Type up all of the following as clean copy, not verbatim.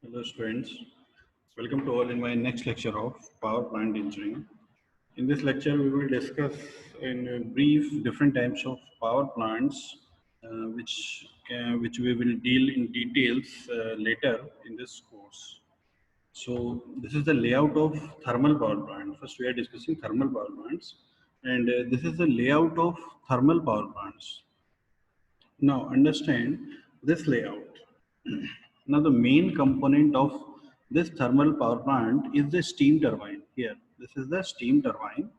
Hello students, welcome to all in my next lecture of power plant engineering. In this lecture we will discuss in a brief different types of power plants which we will deal in details later in this course. So this is the layout of thermal power plant. First we are discussing thermal power plants and this is the layout of thermal power plants. Now understand this layout. Now the main component of this thermal power plant is the steam turbine. Here, this is the steam turbine.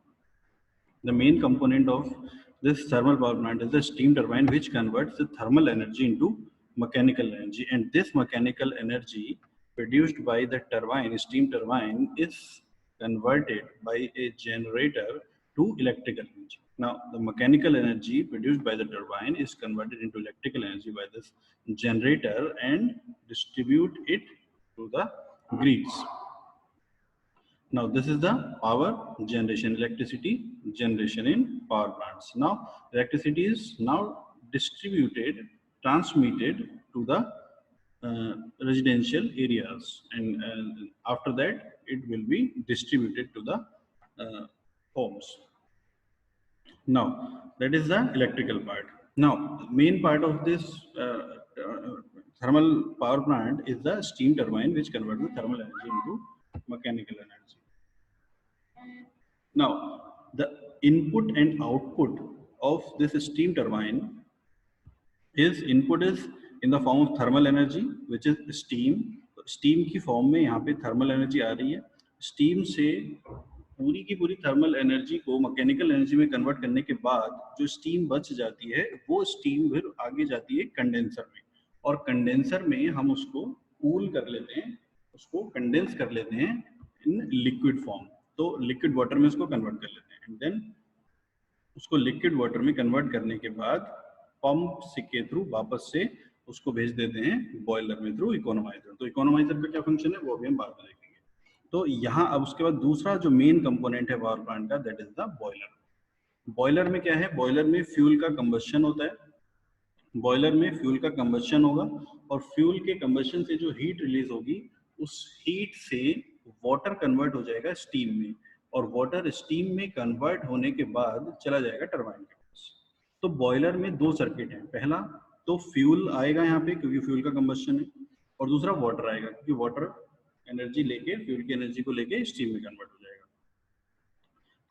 The main component of this thermal power plant is the steam turbine, which converts the thermal energy into mechanical energy. And this mechanical energy produced by the turbine, steam turbine, is converted by a generator to electrical energy. Now, the mechanical energy produced by the turbine is converted into electrical energy by this generator and distribute it to the grids. Now this is the power generation, electricity generation in power plants. Now electricity is now distributed, transmitted to the residential areas, and after that it will be distributed to the homes. Now that is the electrical part. Now the main part of this thermal power plant is the steam turbine, which converts the thermal energy into mechanical energy. Now, the input and output of this steam turbine is input is in the form of thermal energy, which is steam. Steam की form में यहाँ पे thermal energy आ रही है. Steam से पूरी की पूरी थर्मल एनर्जी को मैकेनिकल एनर्जी में कन्वर्ट करने के बाद जो स्टीम बच जाती है वो स्टीम फिर आगे जाती है कंडेंसर में, और कंडेंसर में हम उसको कूल कर लेते हैं, उसको कंडेंस कर लेते हैं इन लिक्विड फॉर्म. तो लिक्विड वाटर में उसको कन्वर्ट कर लेते हैं एंड देन उसको लिक्विड वाटर में कन्वर्ट करने के बाद पंप के थ्रू वापस से उसको भेज देते हैं बॉयलर में थ्रू इकोनोमाइजर. तो इकोनोमाइजर का क्या फंक्शन है वो अभी हम बाद में देखेंगे. तो यहाँ अब उसके बाद दूसरा जो मेन कंपोनेंट है पावर प्लांट का, that is the boiler. Boiler में क्या है? बॉयलर में फ्यूल का कंबशन होता है. बॉयलर में फ्यूल का कंबशन होगा और फ्यूल के कंबशन से जो हीट रिलीज होगी उस हीट से वाटर कन्वर्ट हो जाएगा स्टीम में, और वाटर स्टीम में कन्वर्ट होने के बाद चला जाएगा टरबाइन के पास. तो बॉयलर में दो सर्किट हैं. पहला तो फ्यूल आएगा यहाँ पे क्योंकि फ्यूल का कंबशन है, और दूसरा वाटर आएगा क्योंकि वाटर एनर्जी लेके फ्यूल की एनर्जी को लेके स्टीम में कन्वर्ट हो जाएगा.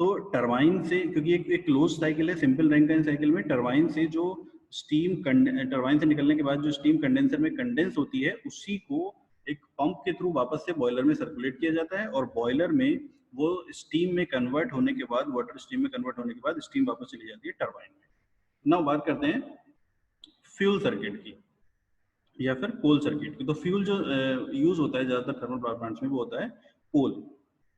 तो टरबाइन से, क्योंकि एक क्लोज साइकिल है, सिंपल रैंकिन साइकिल में टरबाइन से जो स्टीम टरबाइन से निकलने के बाद जो स्टीम कंडेंसर में कंडेंस होती है उसी को एक पंप के थ्रू वापस से बॉयलर में सर्कुलेट किया जाता है, और बॉयलर में वो स्टीम में कन्वर्ट होने के बाद, वाटर स्टीम में कन्वर्ट होने के बाद स्टीम वापस चली जाती है टरबाइन में. नाउ बात करते हैं फ्यूल सर्किट की या फिर कोल सर्किट की. तो फ्यूल जो यूज होता है ज्यादातर थर्मल पावर प्लांट्स में वो होता है कोल.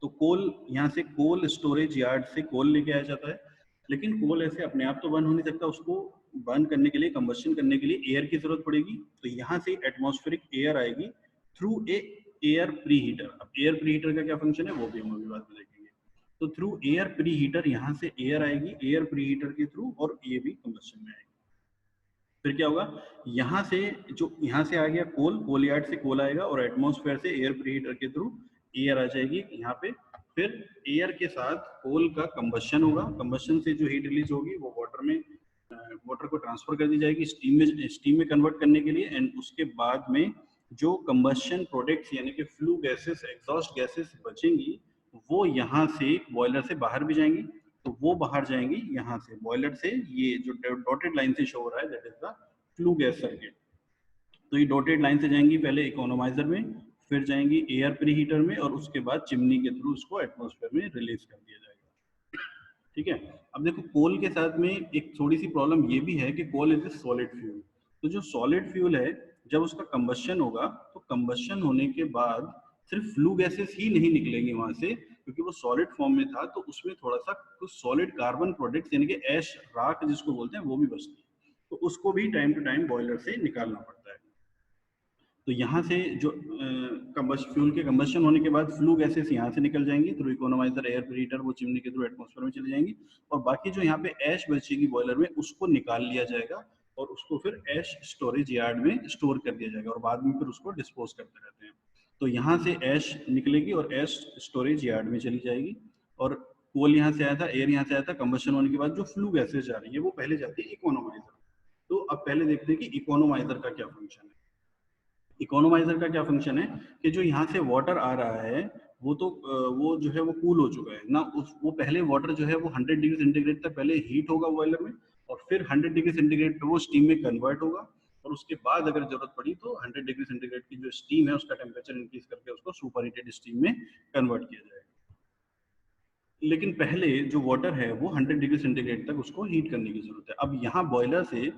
तो कोल, यहाँ से कोल स्टोरेज यार्ड से कोल लेके आया जाता है, लेकिन कोल ऐसे अपने आप तो बर्न हो नहीं सकता, उसको बर्न करने के लिए, कंबशन करने के लिए एयर की जरूरत पड़ेगी. तो यहाँ से एटमॉस्फेरिक एयर आएगी through a air pre heater. अब एयर प्री हीटर का क्या फंक्शन है वो भी हम अभी बाद में देखेंगे. तो थ्रू एयर प्री हीटर यहाँ से एयर आएगी एयर प्री हीटर के थ्रू, और ये भी कंबशन में आएगी. फिर क्या होगा? यहाँ से यहाँ से आ गया कोल, कोल यार्ड से कोल आएगा और एटमॉस्फेयर से एयर प्री हीटर के थ्रू एयर आ जाएगी यहाँ पे. फिर एयर के साथ कोल का कंबशन होगा, कंबशन से जो हीट रिलीज होगी वो वाटर को ट्रांसफर कर दी जाएगी स्टीम में कन्वर्ट करने के लिए. एंड उसके बाद में जो कंबशन प्रोडक्ट्स यानी कि फ्लू गैसेस, एग्जॉस्ट गैसेस बचेंगी वो यहाँ से बॉयलर से बाहर भी जाएंगी. तो वो बाहर जाएंगी यहाँ से बॉयलर से, ये जो डॉटेड लाइन से शो हो रहा है that is the flue gas circuit. तो ये डॉटेड लाइन से जाएंगी पहले इकोनोमाइजर में, फिर जाएंगी एयर प्री हीटर में, और उसके बाद चिमनी के थ्रू उसको एटमॉस्फेयर में रिलीज कर दिया जाएगा. ठीक है. अब देखो कोल के साथ में एक थोड़ी सी प्रॉब्लम ये भी है कि coal is a solid fuel. तो जो सॉलिड फ्यूल है जब उसका कंबशन होगा तो कंबशन होने के बाद सिर्फ फ्लू गैसेस ही नहीं निकलेंगी वहां से, क्योंकि वो सॉलिड फॉर्म में था, तो उसमें थोड़ा सा कुछ सॉलिड कार्बन प्रोडक्ट्स यानी कि ऐश, राख जिसको बोलते हैं, वो भी बचती है. तो उसको भी टाइम टू टाइम बॉयलर से निकालना पड़ता है. तो यहाँ से जो फ्यूल के कंबशन होने के बाद फ्लू गैसेस यहाँ से निकल जाएंगी थ्रू इकोनोमाइजर, एयर प्रीहीटर, वो चिमनी के थ्रू एटमॉस्फेयर में चली जाएंगी, और बाकी जो यहाँ पे ऐश बचेगी बॉयलर में उसको निकाल लिया जाएगा और उसको फिर ऐश स्टोरेज यार्ड में स्टोर कर दिया जाएगा, और बाद में फिर उसको डिस्पोज करते रहते हैं. तो यहाँ से ऐश निकलेगी और ऐश स्टोरेज यार्ड में चली जाएगी, और कोल यहाँ से आया था, एयर यहाँ से आया था, कंबशन होने के बाद जो फ्लू गैसेज जा रही है वो पहले जाती है इकोनोमाइजर। तो अब पहले देखते हैं कि इकोनोमाइजर का क्या फंक्शन है। इकोनोमाइजर का क्या फंक्शन है कि जो यहाँ से वाटर आ रहा है वो तो वो जो है वो कूल हो चुका है ना, वो पहले वाटर जो है वो 100 डिग्री सेंटीग्रेड तक पहले हीट होगा बॉयलर में, और फिर 100 डिग्री सेंटीग्रेड पे वो स्टीम में कन्वर्ट होगा, और उसके बाद अगर जरूरत पड़ी तो 100 डिग्री सेंटीग्रेड की जो स्टीम है उसका टेम्परेचर इंक्रीज करके उसको सुपर हीटेड स्टीम में कन्वर्ट किया जाएगा। लेकिन पहले जो वाटर है वो 100 डिग्री सेंटीग्रेड तक उसको हीट करने की जरूरत है। अब यहाँ बॉयलर से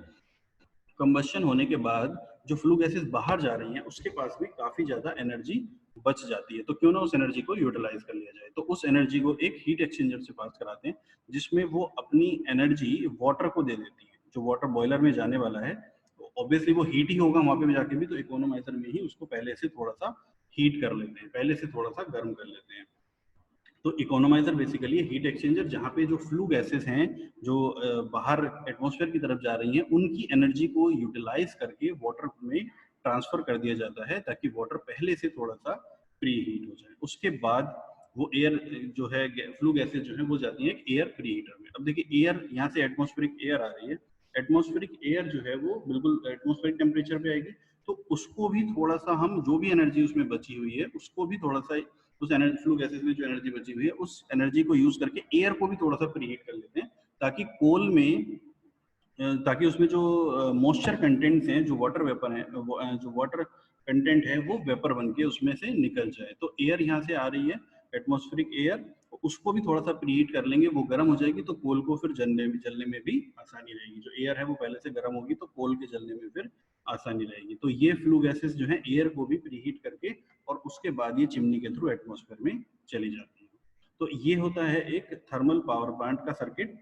कंबशन होने के बाद जो फ्लू गैसेस बाहर जा रही हैं उसके पास भी काफी ज्यादा एनर्जी बच जाती है, तो क्यों ना उस एनर्जी को यूटिलाइज कर लिया जाए। तो उस एनर्जी को एक हीट एक्सचेंजर से पास कराते हैं जिसमें वो अपनी एनर्जी वाटर को दे देती है। जो वाटर बॉयलर में जाने वाला है तो ऑब्वियसली वो हीट ही होगा वहां पे जाके भी, तो इकोनोमाइजर में ही उसको पहले से थोड़ा सा हीट कर लेते हैं, पहले से थोड़ा सा गर्म कर लेते हैं। तो इकोनोमाइजर बेसिकली हीट एक्सचेंजर जहाँ पे जो फ्लू गैसेस हैं जो बाहर एटमॉस्फेयर की तरफ जा रही हैं उनकी एनर्जी को यूटिलाइज करके वाटर में ट्रांसफर कर दिया जाता है ताकि वाटर पहले से थोड़ा सा प्री हीट हो जाए। उसके बाद वो एयर जो है फ्लू गैसेस जो है वो जाती है एयर प्री हीटर में। अब देखिए एयर यहाँ से एटमॉस्फेरिक एयर आ रही है, एटमॉस्फेरिक एयर जो है वो बिल्कुल एटमॉस्फेरिक टेम्परेचर पे आएगी, तो उसको भी थोड़ा सा हम जो भी एनर्जी उसमें बची हुई है उसको भी थोड़ा सा उस एनर्जी फ्लू गैसेस में जो एनर्जी बची हुई है उस एनर्जी को यूज करके एयर को भी थोड़ा सा प्रीहीट कर लेते हैं ताकि कोल में ताकि उसमें जो मॉइस्चर कंटेंट्स हैं जो वाटर वेपर है जो वाटर कंटेंट है वो वेपर बन के उसमें से निकल जाए। तो एयर यहाँ से आ रही है एटमॉस्फेरिक एयर, उसको भी थोड़ा सा प्रीहीट कर लेंगे, वो गर्म हो जाएगी तो कोल को फिर जलने में भी आसानी रहेगी। जो एयर है वो पहले से गर्म होगी तो कोल के जलने में फिर आसानी रहेगी। तो ये फ्लू गैसेस जो है एयर को भी प्रीहीट करके और उसके बाद ये चिमनी के थ्रू एटमॉस्फेयर में चली जाती है। तो ये होता है एक थर्मल पावर प्लांट का सर्किट।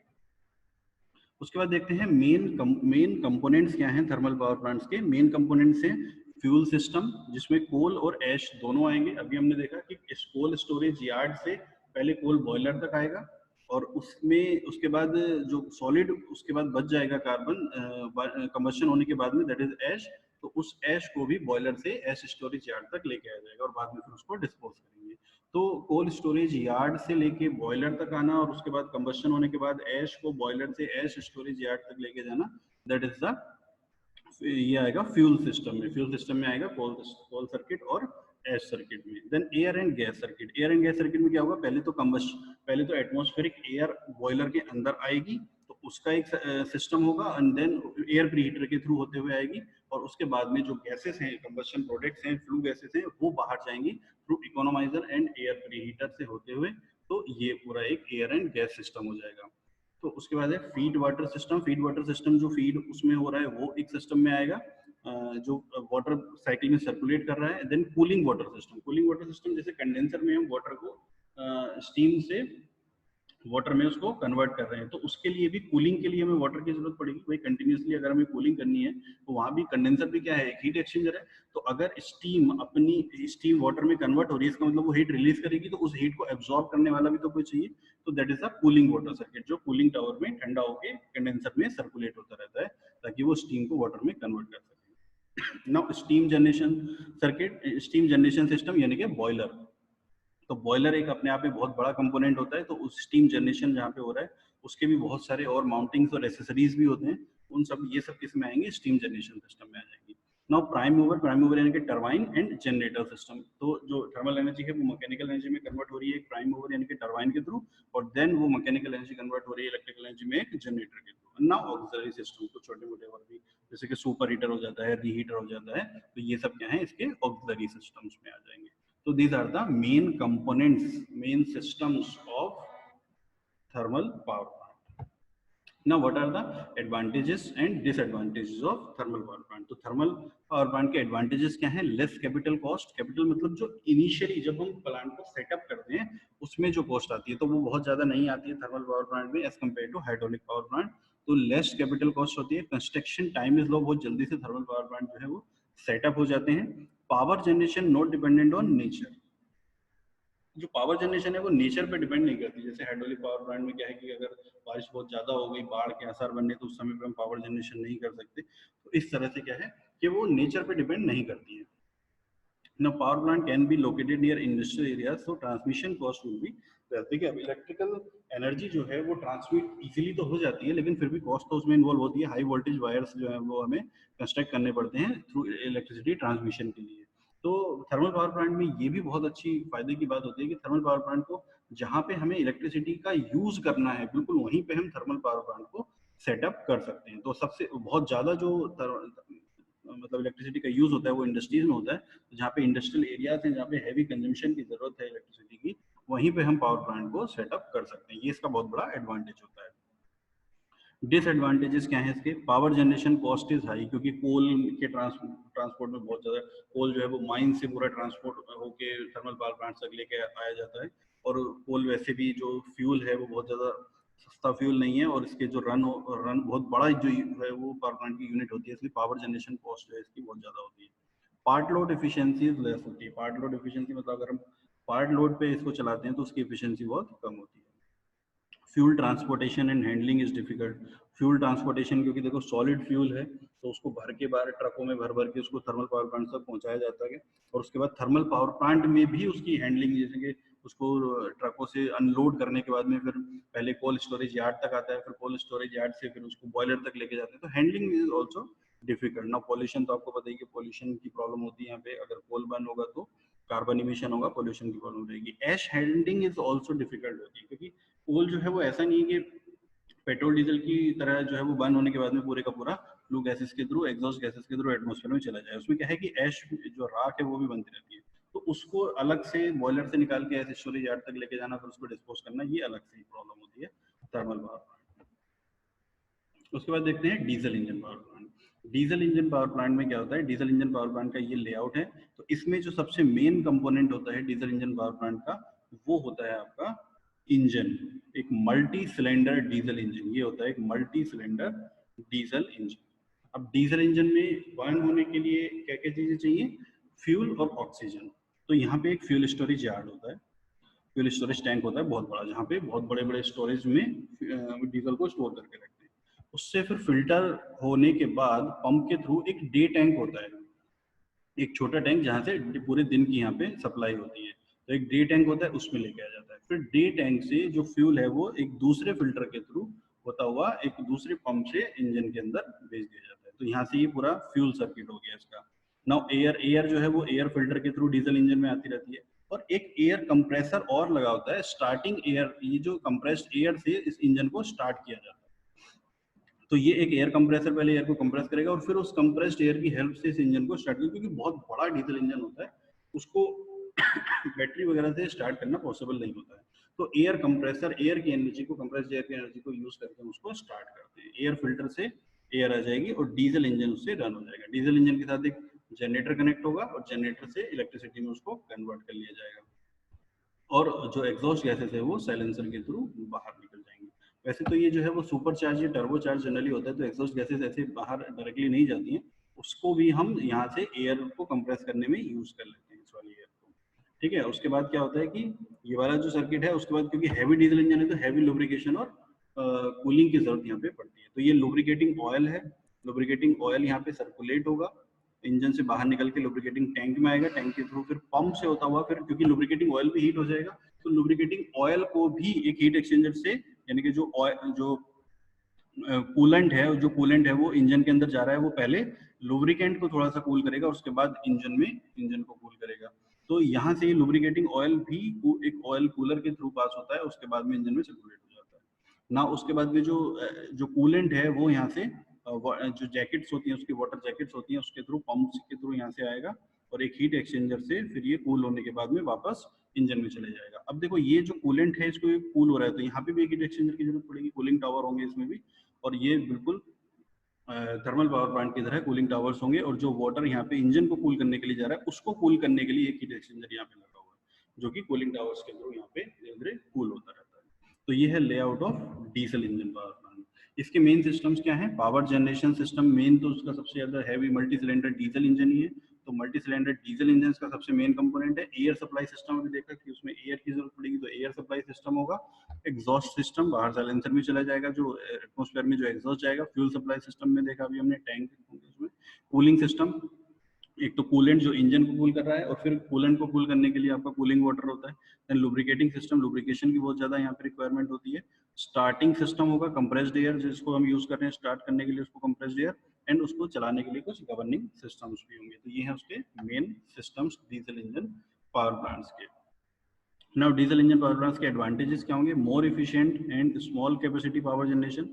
उसके बाद देखते हैं मेन कंपोनेंट्स क्या हैं थर्मल पावर प्लांट्स के। मेन कंपोनेंट्स हैं फ्यूल सिस्टम जिसमें कोल और ऐश दोनों आएंगे। अभी हमने देखा कि इस कोल स्टोरेज यार्ड से पहले कोल बॉयलर तक आएगा और उसमें उसके बाद जो सॉलिड उसके बाद बच जाएगा कार्बन कंबशन होने के बाद में, दैट इज ऐश। तो उस ऐश को भी बॉयलर से ऐश स्टोरेज यार्ड तक लेके आया जाएगा और बाद में फिर उसको डिस्पोज करेंगे। तो कोल्ड स्टोरेज यार्ड से लेके बॉयलर तक आना और उसके बाद कंबशन होने के बाद ऐश को बॉयलर से ऐश स्टोरेज यार्ड तक लेके जाना, दैट इज द ये आएगा फ्यूल सिस्टम में। फ्यूल सिस्टम में आएगा कोल सर्किट और ऐश सर्किट में। Then air and gas circuit. Air and gas circuit में क्या होगा, पहले तो एटमॉस्फेरिक एयर बॉयलर के अंदर आएगी तो उसका एक सिस्टम होगा एंड देन एयर प्रीहीटर के थ्रू होते हुए आएगी और उसके बाद में जो गैसेस हैं कंबशन प्रोडक्ट्स हैं फ्लू गैसेस हैं वो बाहर जाएंगी through economiser and air preheater से होते हुए। तो ये पूरा एक एयर एंड गैस सिस्टम हो जाएगा। तो उसके बाद है feed water system. Feed water system जो फीड उसमें हो रहा है वो एक सिस्टम में आएगा जो वाटर साइकिल में सर्कुलेट कर रहा है। Then cooling water system. Cooling water system जैसे कंडेंसर में हम वाटर को स्टीम से वाटर में उसको कन्वर्ट कर रहे हैं तो उसके लिए भी कूलिंग के लिए हमें वाटर की जरूरत पड़ेगी। भाई कंटिन्यूसली अगर हमें कूलिंग करनी है तो वहां भी कंडेंसर भी क्या है, एक हीट एक्सचेंजर है। तो अगर स्टीम अपनी स्टीम वाटर में कन्वर्ट हो रही है इसका मतलब वो हीट रिलीज करेगी तो उस हीट को एब्जॉर्ब करने वाला भी तो कोई चाहिए। तो that is the cooling water circuit जो कूलिंग टावर में ठंडा होकर कंडेंसर में सर्कुलेट होता रहता है ताकि वो स्टीम को वाटर में कन्वर्ट कर सके। Now steam generation circuit, steam generation system यानी कि बॉयलर। तो बॉयलर एक अपने आप में बहुत बड़ा कंपोनेंट होता है। तो उस स्टीम जनरेशन जहाँ पे हो रहा है उसके भी बहुत सारे और माउंटिंग्स और एसेसरीज भी होते हैं। उन सब ये सब किस में आएंगे, स्टीम जनरेशन सिस्टम में आ जाएंगी। नाउ प्राइम मूवर यानी कि टरबाइन एंड जनरेटर सिस्टम। तो जो थर्मल एनर्जी है वो मैकेनिकल एनर्जी में कन्वर्ट हो रही है एक प्राइम मूवर यानी कि टरबाइन के थ्रू, और देन वो मैकेनिकल एनर्जी कन्वर्ट हो रही है इलेक्ट्रिकल एनर्जी में एक जनरेटर के थ्रू। नाउ ऑक्सिलरी सिस्टम तो छोटे मोटे और भी जैसे कि सुपर हीटर हो जाता है, रीहीटर हो जाता है, तो ये सब क्या है इसके ऑक्सिलरी सिस्टम्स में आ जाएंगे। So these are the main components, main systems of thermal power plant. Now what are the advantages and disadvantages of thermal power plant? तो thermal power plant के advantages क्या हैं? Less capital cost. Capital मतलब जो initially जब हम plant को setup करते हैं उसमें जो कॉस्ट आती है तो वो बहुत ज्यादा नहीं आती है थर्मल पावर प्लांट में as compare to hydraulic power plant. तो लेस कैपिटल कॉस्ट होती है। कंस्ट्रक्शन टाइम इज लो, बहुत जल्दी से थर्मल पावर प्लांट जो है वो सेटअप हो जाते हैं। Power generation not dependent on nature. जो पावर जनरेशन है वो नेचर पे डिपेंड नहीं करती। जैसे हाइड्रोलिक पावर प्लांट में क्या है कि अगर बारिश बहुत ज्यादा हो गई, बाढ़ के आसार बनने, तो उस समय पे हम पावर जनरेशन नहीं कर सकते। तो इस तरह से क्या है कि वो नेचर पे डिपेंड नहीं करती है। Now power plant can be located near industrial areas, so transmission cost will be less. देखिए अब इलेक्ट्रिकल एनर्जी जो है वो ट्रांसमिट इजीली तो हो जाती है, लेकिन फिर भी कॉस्ट तो उसमें इन्वॉल्व होती है। हाई वोल्टेज वायर्स जो है वो हमें कंस्ट्रक्ट करने पड़ते हैं थ्रू इलेक्ट्रिसिटी ट्रांसमिशन के लिए। तो थर्मल पावर प्लांट में ये भी बहुत अच्छी फायदे की बात होती है कि थर्मल पावर प्लांट को जहाँ पे हमें इलेक्ट्रिसिटी का यूज करना है बिल्कुल वहीं पे हम थर्मल पावर प्लांट को सेटअप कर सकते हैं। तो सबसे बहुत ज्यादा जो मतलब इलेक्ट्रिसिटी का यूज होता है वो इंडस्ट्रीज में होता है। तो जहाँ पे इंडस्ट्रियल एरियाज हैं, जहाँ पे हैवी कंजम्पशन की जरूरत है इलेक्ट्रिसिटी की, वहीं पे हम पावर प्लांट को सेटअप कर सकते हैं। ये इसका बहुत बड़ा एडवांटेज होता है। डिसएडवांटेजेस क्या है इसके? Power generation cost is high, क्योंकि कोल के ट्रांसपोर्ट में बहुत ज्यादा, कोल जो है वो माइन से पूरा ट्रांसपोर्ट होके थर्मल पावर प्लांट तक लेके आया जाता है। और कोल वैसे भी जो फ्यूल है वो बहुत ज्यादा सस्ता फ्यूल नहीं है, और इसके जो रन बहुत बड़ा जो है वो पावर प्लांट की यूनिट होती है, इसलिए पावर जनरेशन कॉस्ट जो है इसकी बहुत ज्यादा होती है। पार्ट लोड एफिशिएंसी लेस होती है। पार्ट लोड एफिशिएंसी मतलब अगर हम पार्ट लोड पे इसको चलाते हैं तो उसकी एफिशिएंसी बहुत कम होती है। Fuel transportation and handling is difficult. Fuel transportation, क्योंकि देखो सॉलिड फ्यूल है तो उसको भर के बाहर ट्रकों में भर भर के उसको थर्मल पावर प्लांट तक पहुंचाया जाता है, और उसके बाद थर्मल पावर प्लांट में भी उसकी हैंडलिंग, जैसे कि उसको ट्रकों से अनलोड करने के बाद में फिर पहले कोल्ड स्टोरेज यार्ड तक आता है, फिर कोल्ड स्टोरेज यार्ड से फिर उसको बॉयलर तक लेके जाते हैं। तो हैंडलिंग इज ऑल्सो डिफिकल्ट। ना पॉल्यूशन, तो आपको पता ही कि पॉल्यूशन की प्रॉब्लम होती है यहाँ पे, अगर कोल बर्न होगा तो कार्बन इमिशन होगा, पॉल्यूशन की प्रॉब्लम रहेगी। एश हैंडलिंग इज ऑल्सो डिफिकल्ट होती है, क्योंकि कोल जो है वो ऐसा नहीं है कि पेट्रोल डीजल की तरह जो है वो बर्न होने के बाद में पूरे का पूरा फ्लू गैसेस के थ्रू, एग्जॉस्ट गैसेस के थ्रू एटमॉस्फेयर में चला जाए। उसमें क्या है कि ऐश जो राख है वो भी बनती रहती है, तो उसको अलग से बॉयलर से निकाल के ऐसे स्टोरेज यार्ड तक लेके जाना, फिर उसको डिस्पोज करना, ये अलग से प्रॉब्लम होती है थर्मल पावर प्लांट। उसके बाद देखते हैं diesel engine power plant. Diesel engine power plant में क्या होता है? डीजल इंजन पावर प्लांट का ये लेआउट है। तो इसमें जो सबसे मेन कंपोनेंट होता है डीजल इंजन पावर प्लांट का, वो होता है आपका इंजन। एक मल्टी सिलेंडर डीजल इंजन, ये होता है एक मल्टी सिलेंडर डीजल इंजन। अब डीजल इंजन में बर्न होने के लिए क्या क्या चीजें चाहिए? फ्यूल और ऑक्सीजन। तो यहाँ पे एक फ्यूल स्टोरेज यार्ड होता है, फ्यूल स्टोरेज टैंक होता है बहुत बड़ा, जहाँ पे बहुत बड़े बड़े स्टोरेज में डीजल को स्टोर करके रखते हैं। उससे फिर फिल्टर होने के बाद पंप के थ्रू एक डे टैंक होता है, एक छोटा टैंक जहाँ से पूरे दिन की यहाँ पे सप्लाई होती है। तो एक डे टैंक होता है, उसमें लेके आ जाता है। फिर डे टैंक से जो फ्यूल है वो एक दूसरे फिल्टर के थ्रू होता हुआ एक दूसरे पंप से इंजन के अंदर भेज दिया जाता है। तो यहाँ से ये पूरा फ्यूल सर्किट हो गया इसका। नाउ एयर जो है वो एयर फिल्टर के थ्रू डीजल इंजन में आती रहती है, और एक एयर कंप्रेसर और लगा होता है स्टार्टिंग एयर, ये जो कंप्रेस्ड एयर से इस इंजन को स्टार्ट किया जाता है। तो ये एक एयर कंप्रेसर पहले एयर को कंप्रेस करेगा, और फिर उस कंप्रेस्ड एयर की हेल्प से इस इंजन को स्टार्ट करेगा, क्योंकि बहुत बड़ा डीजल इंजन होता है, उसको बैटरी वगैरह से स्टार्ट करना पॉसिबल नहीं होता है। तो एयर कंप्रेसर एयर की एनर्जी को, कंप्रेस्ड एयर की एनर्जी को यूज करके हम उसको स्टार्ट करते हैं। एयर फिल्टर से एयर आ जाएगी और डीजल इंजन उससे रन हो जाएगा। डीजल इंजन के साथ एक जनरेटर कनेक्ट होगा, और जनरेटर से इलेक्ट्रिसिटी में उसको कन्वर्ट कर लिया जाएगा, और जो एग्जॉस्ट गैसेस है वो साइलेंसर के थ्रू बाहर निकल जाएंगे। वैसे तो ये जो है वो सुपर चार्ज या टर्बो चार्ज जनरली होता है, तो एग्जॉस्ट गैसेस ऐसे बाहर डायरेक्टली नहीं जाती हैं, उसको भी हम यहाँ से एयर को कंप्रेस करने में यूज कर लेते हैं, इस वाली एयर को। ठीक है, उसके बाद क्या होता है कि ये वाला जो सर्किट है, उसके बाद क्योंकि हैवी डीजल इंजन है तो हैवी लुब्रिकेशन और कूलिंग की जरूरत यहाँ पे पड़ती है। तो ये लुब्रिकेटिंग ऑयल है, लुब्रिकेटिंग ऑयल यहाँ पे सर्कुलेट होगा, इंजन से बाहर निकल के लुब्रिकेटिंग टैंक में आएगा, टैंक के थ्रू फिर पंप से होता हुआ, फिर क्योंकि लुब्रिकेटिंग ऑयल भी हीट हो जाएगा, तो लुब्रिकेटिंग ऑयल को भी एक हीट एक्सचेंजर से, यानी कि जो ऑयल जो कूलेंट है वो इंजन के अंदर जा रहा है, वो पहले लुब्रिकेंट को थोड़ा सा कूल करेगा, उसके बाद इंजन को कूल करेगा। तो यहाँ से लुब्रिकेटिंग ऑयल भी एक ऑयल कूलर के थ्रू पास होता है, उसके बाद में इंजन में सर्कुलेट हो जाता है ना। उसके बाद में जो कूलेंट है वो यहाँ से जो जैकेट्स होती हैं उसकी, वाटर जैकेट्स होती हैं, उसके थ्रू पंप के थ्रू यहाँ से आएगा, और एक हीट एक्सचेंजर से फिर ये कूल होने के बाद में वापस इंजन में चले जाएगा। अब देखो ये जो कूलेंट है इसको कूल हो रहा है, तो यहाँ पे भी एक हीट एक्सचेंजर की जरूरत पड़ेगी, कूलिंग टावर होंगे इसमें भी, और ये बिल्कुल थर्मल पावर प्लांट की तरह कूलिंग टावर्स होंगे, और जो वाटर यहाँ पे इंजन को कूल करने के लिए जा रहा है उसको कूल करने के लिए एक हीट एक्सचेंजर यहाँ पे लगा हुआ है, जो कि कूलिंग टावर्स के थ्रू यहाँ पे धीरे धीरे कूल होता रहता है। तो ये है layout of diesel engine power plant. इसके मेन सिस्टम्स क्या है? पावर जनरेशन सिस्टम मेन तो उसका सबसे ज्यादा heavy multi cylinder diesel engine ही है। तो मल्टी सिलेंडर डीजल इंजन का सबसे मेन कंपोनेंट है। एयर सप्लाई सिस्टम अभी देखा कि उसमें एयर की जरूरत पड़ेगी, तो एयर सप्लाई सिस्टम होगा। एग्जॉस्ट सिस्टम बाहर साइलेंसर में चला जाएगा, जो एटमोस्फेयर में जो एग्जॉस्ट जाएगा। फ्यूल सप्लाई सिस्टम में देखा अभी हमने, टैंक उसमें। कूलिंग सिस्टम एक तो कूलेंट जो इंजन को कूल कर रहा है, और फिर कूलेंट को कूल करने के लिए आपका कूलिंग वाटर होता है। देन लुब्रिकेटिंग सिस्टम, लुब्रिकेशन की बहुत ज्यादा यहाँ पे रिक्वायरमेंट होती है। स्टार्टिंग सिस्टम होगा कंप्रेस्ड एयर, जिसको हम यूज कर रहे हैं स्टार्ट करने के लिए उसको कंप्रेस्ड एयर, एंड उसको चलाने के लिए कुछ गवर्निंग सिस्टम्स भी होंगे। तो ये है उसके main systems diesel engine power plants के। Now diesel engine power plants के एडवांटेजेस क्या होंगे? More efficient and small capacity power generation,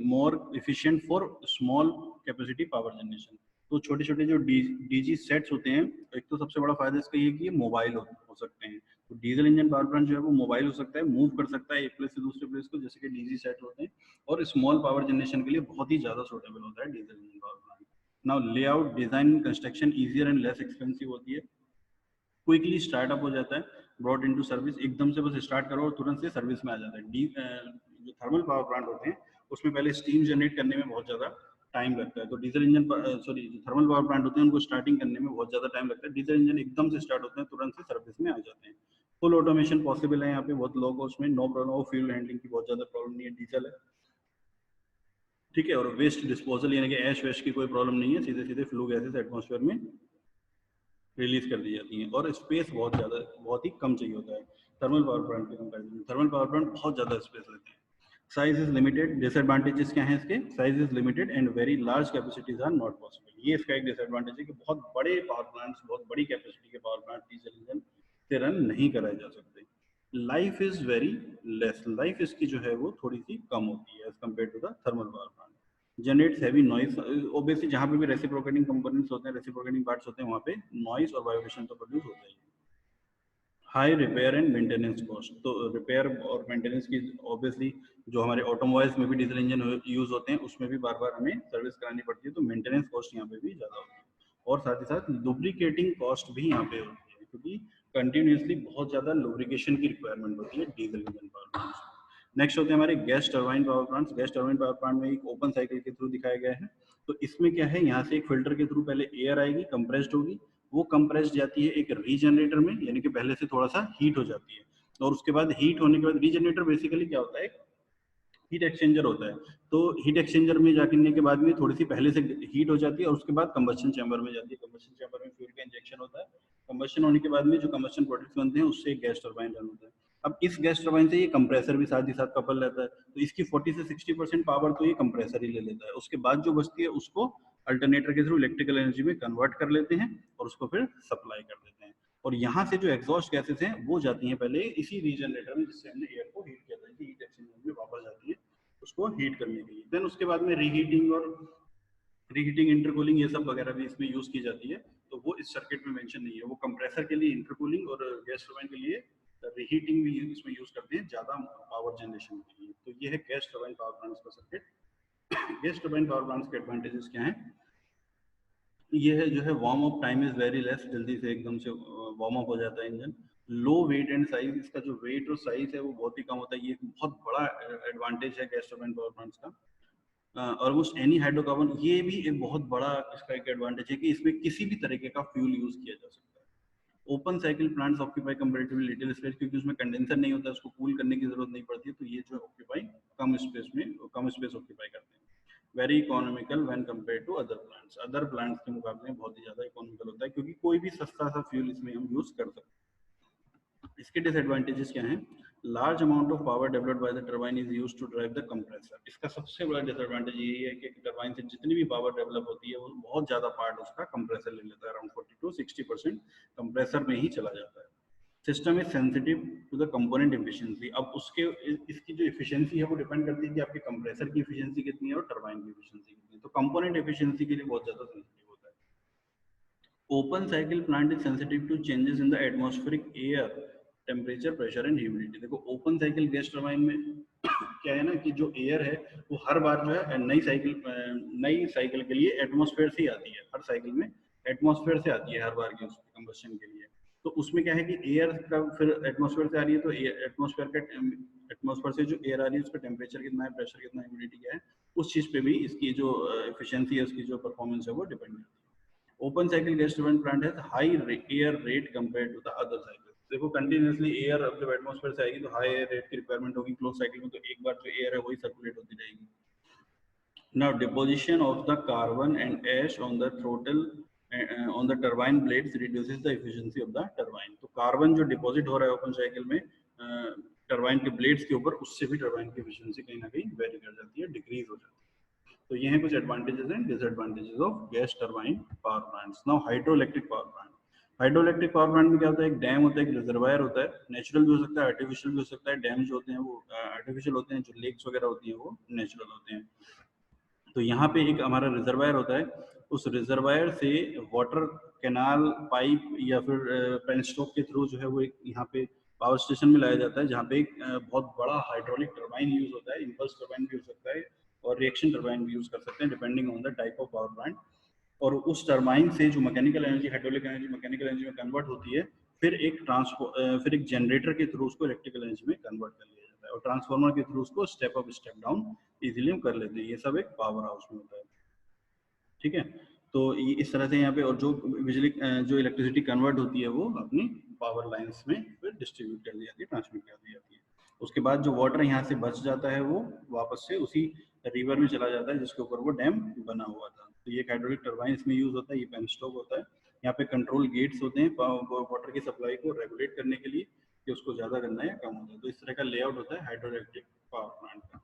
more efficient for small capacity power generation. तो छोटे छोटे जो डीजी सेट्स होते हैं, एक तो सबसे बड़ा फायदा इसका ये है कि ये मोबाइल हो सकते हैं। तो डीजल इंजन पावर प्लांट जो है वो मोबाइल हो सकता है, मूव कर सकता है एक प्लेस से दूसरे प्लेस को, जैसे कि डीजी सेट होते हैं, और स्मॉल पावर जनरेशन के लिए बहुत ही ज्यादा सूटेबल होता है diesel engine power plant. Now layout, design, construction easier and less expensive होती है। क्विकली स्टार्टअप हो जाता है, ब्रॉट इनटू सर्विस, एकदम से बस स्टार्ट करो और तुरंत से सर्विस में आ जाता है। जो थर्मल पावर प्लांट होते हैं उसमें पहले स्टीम जनरेट करने में बहुत ज्यादा टाइम लगता है। तो डीजल इंजन, सॉरी, जो थर्मल पावर प्लांट होते हैं उनको स्टार्टिंग करने में बहुत ज्यादा टाइम लगता है। डीजल इंजन एकदम से स्टार्ट होते हैं, तुरंत से सर्विस में आ जाते हैं। फुल ऑटोमेशन पॉसिबल है यहाँ पे, बहुत लो कॉस्ट में, नो प्रॉब्लम, फ्यूल हैंडलिंग की बहुत ज्यादा प्रॉब्लम नहीं है, डीजल है, ठीक है। और वेस्ट डिस्पोजल यानी कि ऐश वेस्ट की कोई प्रॉब्लम नहीं है, सीधे सीधे फ्लू गैसेस एटमॉस्फेयर में रिलीज कर दी जाती हैं। और स्पेस बहुत ही कम चाहिए होता है थर्मल पावर प्लांट के कंपैरिजन में। थर्मल पावर प्लांट बहुत ज्यादा स्पेस लेते हैं। साइज इज लिमिटेड, डिसएडवांटेजेस क्या हैं इसके? Size is limited and very large capacities are not possible. ये इसका एक डिसएडवांटेज है कि बहुत बड़े पावर प्लांट्स, बहुत बड़ी कैपेसिटी के पावर प्लांट डीजल इंजन से रन नहीं कराए जा सकते। Life is very less, life इसकी जो है वो थोड़ी सी कम होती है as compare to the thermal power plant. Generates heavy noise, obviously जहाँ पे भी रेसिप्रोकेटिंग कंपोनेंट्स होते हैं, रेसिप्रोकेटिंग पार्ट्स होते हैं, वहाँ पे नॉइस और वाइब्रेशन तो प्रोड्यूस होता है। High repair and maintenance cost, तो रिपेयर और मेंटेनेंस की ऑब्वियसली जो हमारे ऑटोमोबाइल्स में भी डीजल इंजन यूज होते हैं उसमें भी बार बार हमें सर्विस करानी पड़ती है, तो मेंटेनेंस कॉस्ट यहाँ पे भी ज्यादा होती है। और साथ ही साथ लुब्रिकेटिंग कॉस्ट भी यहाँ पे होती है, क्योंकि कंटिन्यूसली बहुत ज्यादा लुब्रिकेशन की रिक्वायरमेंट होती है डीजल इंजन पावर प्लांट्स में। नेक्स्ट होते हैं हमारे gas turbine power plants. Gas turbine power plant में एक ओपन साइकिल के थ्रू दिखाया गया है। तो इसमें क्या है, यहाँ से एक फिल्टर के थ्रू पहले एयर आएगी, कंप्रेस्ड होगी, वो कंप्रेस्ड जाती है एक रीजनरेटर में, यानी कि पहले से थोड़ा सा हीट हो जाती है, और उसके बाद हीट होने के बाद रीजनरेटर बेसिकली क्या होता है, हीट एक्सचेंजर होता है। तो हीट एक्सचेंजर में जाने के बाद में थोड़ी सी पहले से हीट हो जाती है, और उसके बाद कंबस्शन चैम्बर में जाती है। कंबस्शन चैम्बर में फ्यूल का इंजेक्शन होता है। कंबस्शन होने के बाद में जो कंबस्शन प्रोडक्ट्स बनते हैं उससे गैस टरबाइन रन होता है। अब इस गैस टरबाइन से ये कंप्रेसर भी साथ ही साथ कपल रहता है, तो इसकी 40 से 60% पावर तो ये कंप्रेसर ही ले लेता है। उसके बाद जो बचती है उसको अल्टरनेटर के थ्रू इलेक्ट्रिकल एनर्जी में कन्वर्ट कर लेते हैं और उसको फिर सप्लाई कर देते हैं। और यहाँ से जो एग्जॉस्ट गैसेस हैं वो जाती हैं पहले इसी रीजनरेटर में, जिससे हमने एयर को हीट किया था, हीट एक्सचेंजर में वापस जाती है उसको हीट करने के लिए। देन उसके बाद में रीहीटिंग और रीहीटिंग, इंटरकूलिंग, ये सब वगैरह भी इसमें यूज की जाती है। तो वो इस सर्किट में मेंशन नहीं है। वो कंप्रेसर के लिए इंटरकूलिंग और गैस टरबाइन के लिए रीहीटिंग भी इसमें यूज करते हैं ज्यादा पावर जनरेशन के लिए। तो ये है गैस टरबाइन पावर प्लांट्स का circuit. Gas turbine power plants के एडवांटेजेस क्या हैं? ये है जो है warm up time is very less, जल्दी से एकदम से वार्म अप हो जाता है engine. Low weight and size, इसका जो वेट और साइज है वो बहुत ही कम होता है। ये एक बहुत बड़ा एडवांटेज है गैस टरबाइन पावर प्लांट्स का। ऑलमोस्ट एनी हाइड्रोकार्बन, ये भी एक बहुत बड़ा इसका एक एडवांटेज है कि इसमें किसी भी तरीके का फ्यूल यूज किया जा सकता है। Open cycle plants occupy comparatively little space, क्योंकि उसमें कंडेंसर नहीं होता है, उसको कूल करने की जरूरत नहीं पड़ती है, तो ये जो ऑक्यूपाई कम स्पेस ऑक्यूपाई करते हैं। Very economical when compare to other plants के मुकाबले बहुत ही ज्यादा इकोनॉमिकल होता है, क्योंकि कोई भी सस्ता सा फ्यूल इसमें हम यूज कर सकते हैं। इसके डिसएडवांटेजेस क्या हैं? Large amount of power developed by the turbine is used to drive the compressor. इसका सबसे बड़ा डिसएडवांटेज यही है कि टरबाइन से जितनी भी पावर डेवलप होती है वो बहुत ज्यादा पार्ट उसका कंप्रेसर ले लेता है, अराउंड 40 to 60% कंप्रेसर में ही चला जाता है। System is sensitive to the component efficiency. अब उसके इसकी जो एफिशिएंसी है वो डिपेंड करती है कि आपके कंप्रेसर की एफिशिएंसी कितनी है और टरबाइन की एफिशिएंसी कितनी है। तो कंपोनेंट एफिशिएंसी के लिए बहुत ज्यादा सेंसिटिव होता है। Open cycle plant is sensitive to changes in the atmospheric air temperature, pressure and humidity. देखो ओपन साइकिल गैस टरबाइन में क्या है ना कि जो एयर है वो हर बार जो है नई साइकिल के लिए एटमॉस्फेयर से ही आती है। हर साइकिल में एटमॉस्फेयर से आती है हर बार की उसकी कंबस्शन के लिए। तो उसमें क्या है कि एयर का फिर एटमॉस्फेयर से आ रही है, तो एटमॉस्फेयर से जो एयर आ रही है उसका टेम्परेचर कितना है, प्रेशर कितना है, ह्यूमिडिटी क्या है, उस चीज पे भी इसकी जो एफिशिएंसी है, उसकी जो परफॉर्मेंस है वो डिपेंड करती है। Open cycle gas turbine plant है high air rate compare to the other cycle. देखो कंटिन्यूसली एयर जब एटमॉस्फेयर से आएगी तो हाई एयर रेट की रिक्वायरमेंट होगी। क्लोज साइकिल में तो एक बार जो एयर है वही सर्कुलेट होती रहेगी। Now deposition of the carbon and ash on the throttle on the turbine blades reduces the efficiency of the turbine. तो कार्बन जो डिपॉजिट हो रहा है ओपन साइकिल में टरबाइन के ब्लेड्स के ऊपर, उससे भी टरबाइन की एफिशिएंसी कहीं ना कहीं वेरी कर जाती है, डिक्रीज हो जाती है। तो ये हैं कुछ advantages and disadvantages of gas turbine power plants. Now hydro electric power plant. Hydro electric power plant में क्या होता है, एक डैम होता है, एक रिजर्वायर होता है, नेचुरल भी हो सकता है, आर्टिफिशियल भी हो सकता है। डैम जो होते हैं वो आर्टिफिशियल होते हैं, जो लेक्स वगैरह होती हैं वो नेचुरल होते हैं। तो यहाँ पे एक हमारा रिजर्वायर होता है, उस रिजर्वायर से वाटर कैनाल पाइप या फिर पेनस्टॉक के थ्रू जो है वो एक यहाँ पे पावर स्टेशन में लाया जाता है, जहाँ पे एक बहुत बड़ा हाइड्रोलिक टरबाइन यूज होता है। इम्पल्स टरबाइन भी हो सकता है और रिएक्शन टरबाइन भी यूज कर सकते हैं depending on the type of power plant. और उस टरबाइन से जो mechanical energy, hydraulic energy mechanical energy में कन्वर्ट होती है, फिर एक जनरेटर के थ्रू उसको इलेक्ट्रिकल एनर्जी में कन्वर्ट कर लिया जाता है, और ट्रांसफार्मर के थ्रू उसको step up step down easily हम कर लेते हैं। ये सब एक पावर हाउस में होता है, ठीक है। तो ये इस तरह से यहाँ पे, और जो बिजली जो इलेक्ट्रिसिटी कन्वर्ट होती है वो अपनी पावर लाइंस में फिर डिस्ट्रीब्यूट कर दी जाती है, ट्रांसमिट कर दी जाती है। उसके बाद जो वाटर यहाँ से बच जाता है वो वापस से उसी रिवर में चला जाता है जिसके ऊपर वो डैम बना हुआ था। तो ये हाइड्रोलिक टरबाइन इसमें यूज होता है, ये पेनस्टॉक होता है। यहाँ पे कंट्रोल गेट्स होते हैं वाटर की सप्लाई को रेगुलेट करने के लिए कि उसको ज्यादा करना है या कम होता है। तो इस तरह का लेआउट होता है हाइड्रो इलेक्ट्रिक पावर प्लांट का।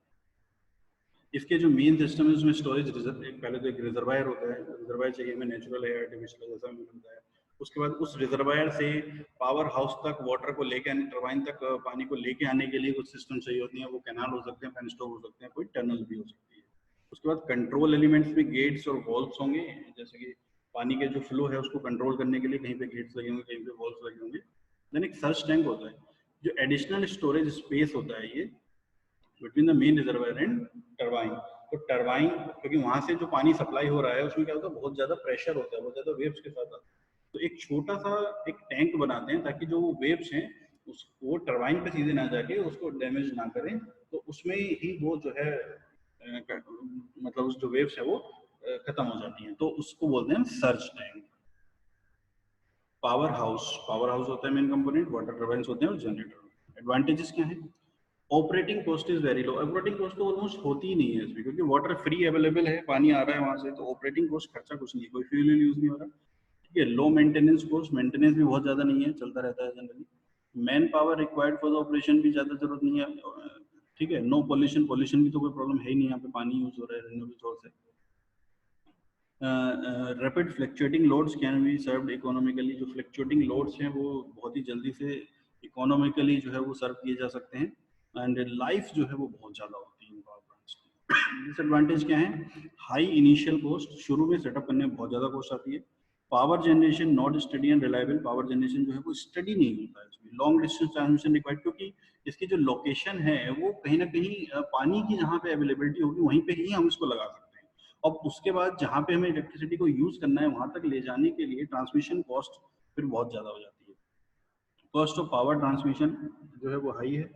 इसके जो मेन सिस्टम है उसमें स्टोरेज रिजर्व, एक पहले तो एक रिजर्वायर होता है, रिजर्वायर चाहिए हमें, नेचुरल है आर्टिफिशियल है, जैसा मैंने बताया। उसके बाद उस रिजर्वायर से पावर हाउस तक वाटर को लेके आने, टरबाइन तक पानी को लेके आने के लिए कुछ सिस्टम चाहिए होती हैं। वो कैनाल हो सकते हैं, पेनस्टॉक हो सकते हैं, कोई टनल भी हो सकती है। उसके बाद कंट्रोल एलिमेंट्स में गेट्स और वॉल्व्स होंगे, जैसे कि पानी के जो फ्लो है उसको कंट्रोल करने के लिए कहीं पे गेट्स लगे होंगे, कहीं पे वॉल्व्स लगे होंगे। देन एक सर्च टैंक होता है, जो एडिशनल स्टोरेज स्पेस होता है ये between the main reservoir and turbine. तो टरबाइन, क्योंकि वहां से जो पानी सप्लाई हो रहा है उसमें क्या होता है, बहुत ज्यादा प्रेशर होता है, बहुत ज्यादा वेव्स के साथ आता है। तो एक छोटा सा एक टैंक बनाते हैं ताकि जो वेव्स हैं वो टरबाइन पे सीधे ना जाके उसको डैमेज ना करें। तो उसमें ही वो जो है मतलब उस जो वेव्स है वो खत्म हो जाती हैं। तो उसको बोलते हैं सर्ज टैंक। पावर हाउस होता है मेन कंपोनेंट, वाटर टरबाइंस होते हैं और जनरेटर। एडवांटेजेस क्या है? Operating cost is very low. Operating cost तो ऑलमोस्ट होती ही नहीं है इसमें, क्योंकि वाटर फ्री अवेलेबल है, पानी आ रहा है वहां से, तो ऑपरेटिंग कॉस्ट खर्चा कुछ नहीं है, कोई फ्यूल यूज नहीं हो रहा, ठीक है। लो मेंटेनेंस कॉस्ट, मेंटेनेंस भी बहुत ज्यादा नहीं है, चलता रहता है generally. Man power required for the operation भी ज्यादा जरूरत नहीं है, ठीक है। नो पॉल्यूशन, पॉल्यूशन की तो कोई प्रॉब्लम है ही नहीं, यहाँ पे पानी यूज हो रहा है रिन्यूएबल सोर्स है। Rapid fluctuating loads can be served economically. जो फ्लक्चुएटिंग लोड्स हैं वो बहुत ही जल्दी से इकोनॉमिकली जो है वो सर्व किए जा सकते हैं। एंड लाइफ जो है वो बहुत ज़्यादा होती है पावर प्लांट्स की। डिसएडवांटेज क्या है? हाई इनिशियल कॉस्ट, शुरू में सेटअप करने में बहुत ज़्यादा कॉस्ट आती है। Power generation not study and reliable, power generation जो है वो स्टडी नहीं होता है इसमें। लॉन्ग डिस्टेंस ट्रांसमिशन रिक्वायर्ड, क्योंकि इसकी जो लोकेशन है वो कहीं ना कहीं पानी की जहाँ पे अवेलेबिलिटी होगी वहीं पे ही हम इसको लगा सकते हैं। अब उसके बाद जहाँ पे हमें इलेक्ट्रिसिटी को यूज करना है वहां तक ले जाने के लिए ट्रांसमिशन कॉस्ट फिर बहुत ज्यादा हो जाती है। कॉस्ट ऑफ पावर ट्रांसमिशन जो है वो हाई है।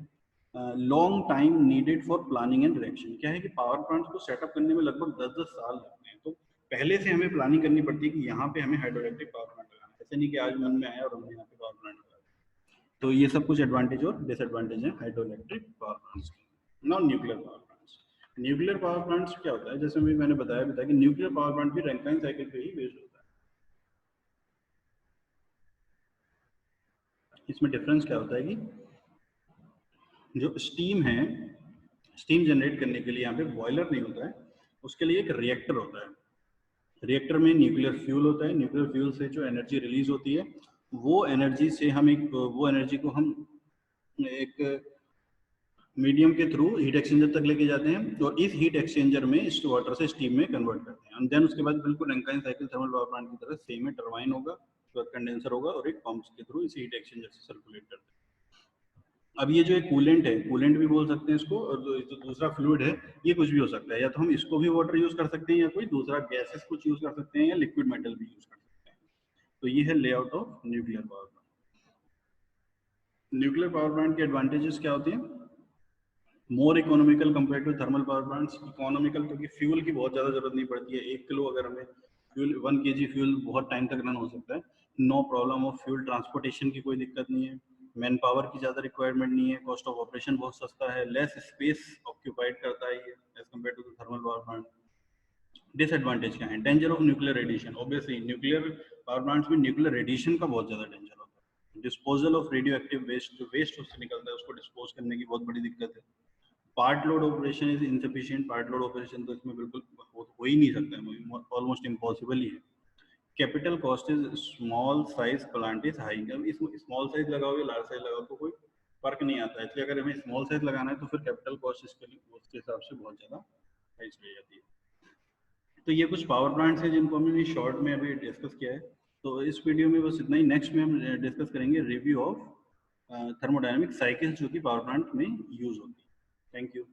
Long time needed for planning and direction. क्या है कि पावर प्लांट को सेटअप करने में लगभग 10-10 साल लगते हैं। तो पहले से हमें प्लानिंग करनी पड़ती है कि यहाँ पे हमें हाइड्रो इलेक्ट्रिक पावर प्लांट लगाना है, ऐसे नहीं कि आज मन में आया और हमने यहाँ पे पावर प्लांट लगाया। तो ये सब कुछ एडवांटेज और डिसएडवांटेज है हाइड्रो इलेक्ट्रिक पावर प्लांट्स के। Non nuclear power plants. Nuclear power plants क्या होता है, जैसे मैंने बताया भी था कि न्यूक्लियर पावर प्लांट भी रैंकाइन साइकिल पे ही बेस्ड होता है। इसमें डिफरेंस क्या होता है कि जो स्टीम है, स्टीम जनरेट करने के लिए यहाँ पे बॉयलर नहीं होता है, उसके लिए एक रिएक्टर होता है। रिएक्टर में न्यूक्लियर फ्यूल होता है, न्यूक्लियर फ्यूल से जो एनर्जी रिलीज होती है वो एनर्जी से हम एक वो एनर्जी को हम एक मीडियम के थ्रू हीट एक्सचेंजर तक लेके जाते हैं, और इस हीट एक्सचेंजर में इस वाटर से स्टीम में कन्वर्ट करते हैं। एंड देन उसके बाद बिल्कुल Rankine cycle thermal power plant की तरह सेम है, टरबाइन होगा, उसके बाद कंडेंसर होगा और एक पंप के थ्रू इस हीट एक्सचेंजर से सर्कुलेट करते हैं। अब ये जो एक कूलेंट है, कूलेंट भी बोल सकते हैं इसको, और जो दूसरा फ्लूइड है ये कुछ भी हो सकता है, या तो हम इसको भी वाटर यूज कर सकते हैं या कोई दूसरा गैसेस कुछ यूज कर सकते हैं या लिक्विड मेटल भी यूज कर सकते हैं। तो ये है layout of nuclear power plant. Nuclear power plant के एडवांटेजेस क्या होते हैं? More economical compare to thermal power plants. Economical क्योंकि फ्यूल की बहुत ज़्यादा जरूरत नहीं पड़ती है। 1 किलो अगर हमें फ्यूल, 1 kg फ्यूल बहुत टाइम तक रन हो सकता है। No problem of fuel transportation की कोई दिक्कत नहीं है। मैन पावर की ज़्यादा रिक्वायरमेंट नहीं है। कॉस्ट ऑफ ऑपरेशन बहुत सस्ता है। लेस स्पेस ऑक्यूपाइड करता है ये as compare to the thermal power plant. Disadvantage क्या है? Danger of nuclear radiation, obviously nuclear power plants में न्यूक्लियर रेडिएशन का बहुत ज्यादा डेंजर होता है। Disposal of radioactive waste, जो वेस्ट उससे निकलता है उसको डिस्पोज करने की बहुत बड़ी दिक्कत है। Part load operation is insufficient, part load operation तो इसमें बिल्कुल हो ही नहीं सकता है, ऑलमोस्ट इम्पॉसिबल ही है। Capital cost is small size plant is high, अब इस स्मॉल साइज लगाओ या लार्ज साइज लगाओ तो कोई फर्क नहीं आता है, इसलिए अगर हमें स्मॉल साइज लगाना है तो फिर कैपिटल कॉस्ट इसके लिए उसके हिसाब से बहुत ज़्यादा हाई चली जाती है। तो ये कुछ पावर प्लांट्स हैं जिनको हमने शॉर्ट में अभी डिस्कस किया है। तो इस वीडियो में बस इतना ही। नेक्स्ट में हम डिस्कस करेंगे रिव्यू ऑफ थर्मोडायनेमिक साइकिल्स जो कि पावर प्लांट में यूज होती है। Thank you.